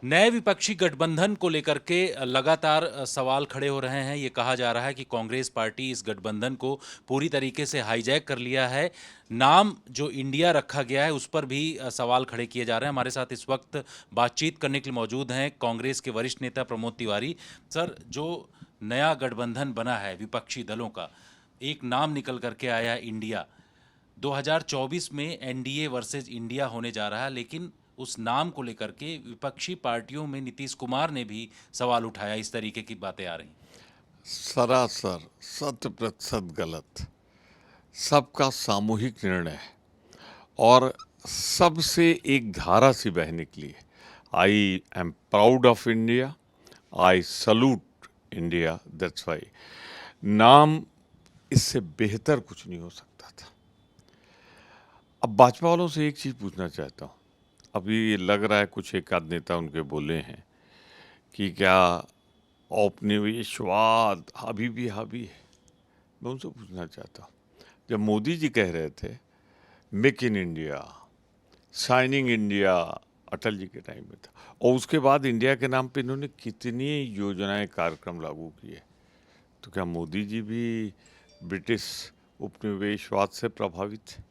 नए विपक्षी गठबंधन को लेकर के लगातार सवाल खड़े हो रहे हैं। ये कहा जा रहा है कि कांग्रेस पार्टी इस गठबंधन को पूरी तरीके से हाईजैक कर लिया है। नाम जो इंडिया रखा गया है उस पर भी सवाल खड़े किए जा रहे हैं। हमारे साथ इस वक्त बातचीत करने के लिए मौजूद हैं कांग्रेस के वरिष्ठ नेता प्रमोद तिवारी। सर, जो नया गठबंधन बना है विपक्षी दलों का, एक नाम निकल करके आया है इंडिया। 2024 में एनडीए वर्सेस इंडिया होने जा रहा है, लेकिन उस नाम को लेकर के विपक्षी पार्टियों में नीतीश कुमार ने भी सवाल उठाया। इस तरीके की बातें आ रही। सरासर 100% गलत। सबका सामूहिक निर्णय है और सबसे एक धारा सी बह निकली है। I am proud of India, I salute India, that's why. नाम इससे बेहतर कुछ नहीं हो सकता था। अब भाजपा वालों से एक चीज पूछना चाहता हूँ। अभी लग रहा है कुछ एक आध नेता उनके बोले हैं कि क्या औपनिवेशवाद अभी भी हावी है। मैं उनसे पूछना चाहता हूँ, जब मोदी जी कह रहे थे make in India, shining India, Atal ji के टाइम में था, और उसके बाद इंडिया के नाम पे इन्होंने कितनी योजनाएं कार्यक्रम लागू किए, तो क्या मोदी जी भी ब्रिटिश उपनिवेशवाद से प्रभावित हैं?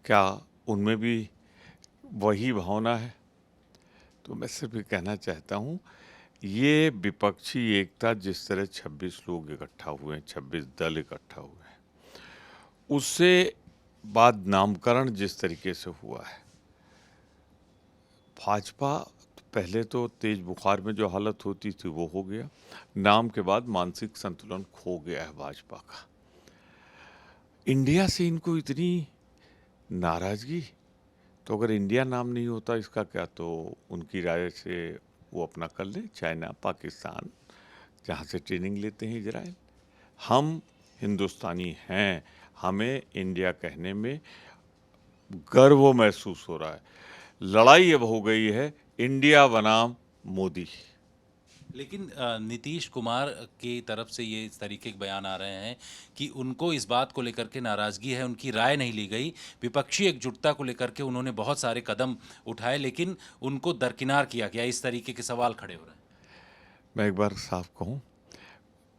क्या उनमें भी वही भावना है? तो मैं सिर्फ ये कहना चाहता हूँ, ये विपक्षी एकता जिस तरह 26 लोग इकट्ठा हुए हैं, 26 दल इकट्ठा हुए हैं, उससे बाद नामकरण जिस तरीके से हुआ है, भाजपा पहले तो तेज बुखार में जो हालत होती थी वो हो गया, नाम के बाद मानसिक संतुलन खो गया है भाजपा का। इंडिया से इनको इतनी नाराजगी, तो अगर इंडिया नाम नहीं होता इसका क्या, तो उनकी राय से वो अपना कर ले, चाइना, पाकिस्तान, जहाँ से ट्रेनिंग लेते हैं, इजराइल। हम हिंदुस्तानी हैं, हमें इंडिया कहने में गर्व महसूस हो रहा है। लड़ाई अब हो गई है इंडिया बनाम मोदी। लेकिन नीतीश कुमार की तरफ से ये इस तरीके के बयान आ रहे हैं कि उनको इस बात को लेकर के नाराज़गी है, उनकी राय नहीं ली गई। विपक्षी एकजुटता को लेकर के उन्होंने बहुत सारे कदम उठाए, लेकिन उनको दरकिनार किया गया। इस तरीके के सवाल खड़े हो रहे हैं। मैं एक बार साफ कहूँ,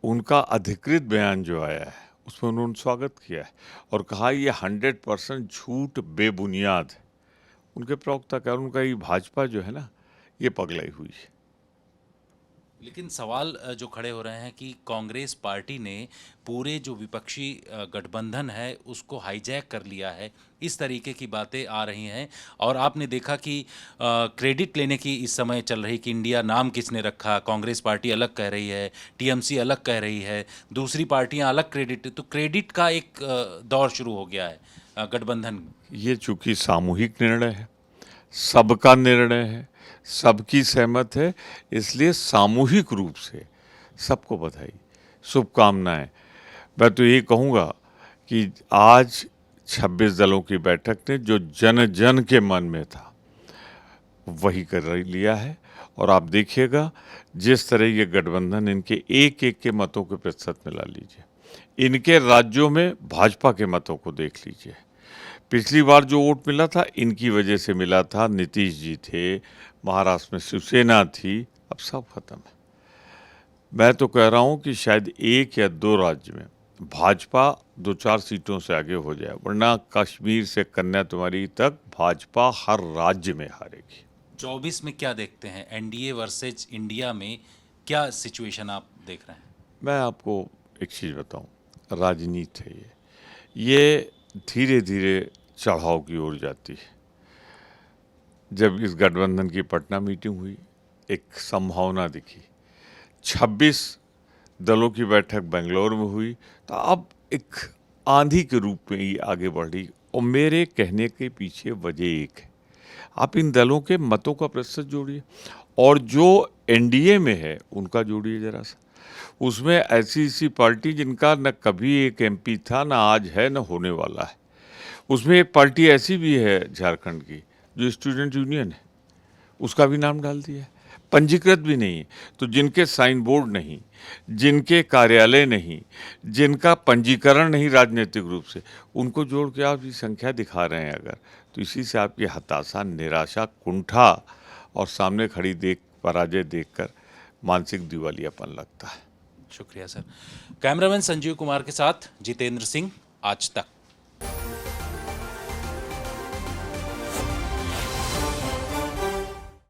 उनका अधिकृत बयान जो आया है उसमें उन्होंने स्वागत किया है और कहा ये 100% झूठ बेबुनियाद है। उनके प्रवक्ता का, उनका ये भाजपा जो है ना, ये पगलाई हुई है। लेकिन सवाल जो खड़े हो रहे हैं कि कांग्रेस पार्टी ने पूरे जो विपक्षी गठबंधन है उसको हाईजैक कर लिया है। इस तरीके की बातें आ रही हैं। और आपने देखा कि क्रेडिट लेने की इस समय चल रही कि इंडिया नाम किसने रखा। कांग्रेस पार्टी अलग कह रही है, टीएमसी अलग कह रही है, दूसरी पार्टियां अलग। तो क्रेडिट का एक दौर शुरू हो गया है गठबंधन। ये चूंकि सामूहिक निर्णय है, सबका निर्णय है, सबकी सहमत है, इसलिए सामूहिक रूप से सबको बधाई, शुभकामनाएं। मैं तो ये कहूँगा कि आज 26 दलों की बैठक ने जो जन जन के मन में था वही कर लिया है। और आप देखिएगा जिस तरह ये गठबंधन, इनके एक एक के मतों के प्रतिशत मिला लीजिए, इनके राज्यों में भाजपा के मतों को देख लीजिए। पिछली बार जो वोट मिला था इनकी वजह से मिला था, नीतीश जी थे, महाराष्ट्र में शिवसेना थी, अब सब खत्म है। मैं तो कह रहा हूं कि शायद एक या दो राज्य में भाजपा 2-4 सीटों से आगे हो जाए, वरना कश्मीर से कन्याकुमारी तक भाजपा हर राज्य में हारेगी। 24 में क्या देखते हैं एनडीए वर्सेज इंडिया में? क्या सिचुएशन आप देख रहे हैं? मैं आपको एक चीज़ बताऊं, राजनीति है ये धीरे धीरे चढ़ाव की ओर जाती है। जब इस गठबंधन की पटना मीटिंग हुई, एक संभावना दिखी। 26 दलों की बैठक बेंगलोर में हुई, तो अब एक आंधी के रूप में ही आगे बढ़ी। और मेरे कहने के पीछे वजह एक है, आप इन दलों के मतों का प्रतिशत जोड़िए और जो एनडीए में है उनका जोड़िए जरा सा। उसमें ऐसी ऐसी पार्टी जिनका न कभी एक एमपी था, न आज है, न होने वाला है। उसमें एक पार्टी ऐसी भी है झारखंड की जो स्टूडेंट यूनियन है, उसका भी नाम डाल दिया है, पंजीकृत भी नहीं है। तो जिनके साइन बोर्ड नहीं, जिनके कार्यालय नहीं, जिनका पंजीकरण नहीं राजनीतिक रूप से, उनको जोड़ के आप ये संख्या दिखा रहे हैं अगर, तो इसी से आपकी हताशा, निराशा, कुंठा और सामने खड़ी पराजय देखकर मानसिक दिवालियापन लगता है। शुक्रिया सर। कैमरामैन संजीव कुमार के साथ जितेंद्र सिंह, आज तक।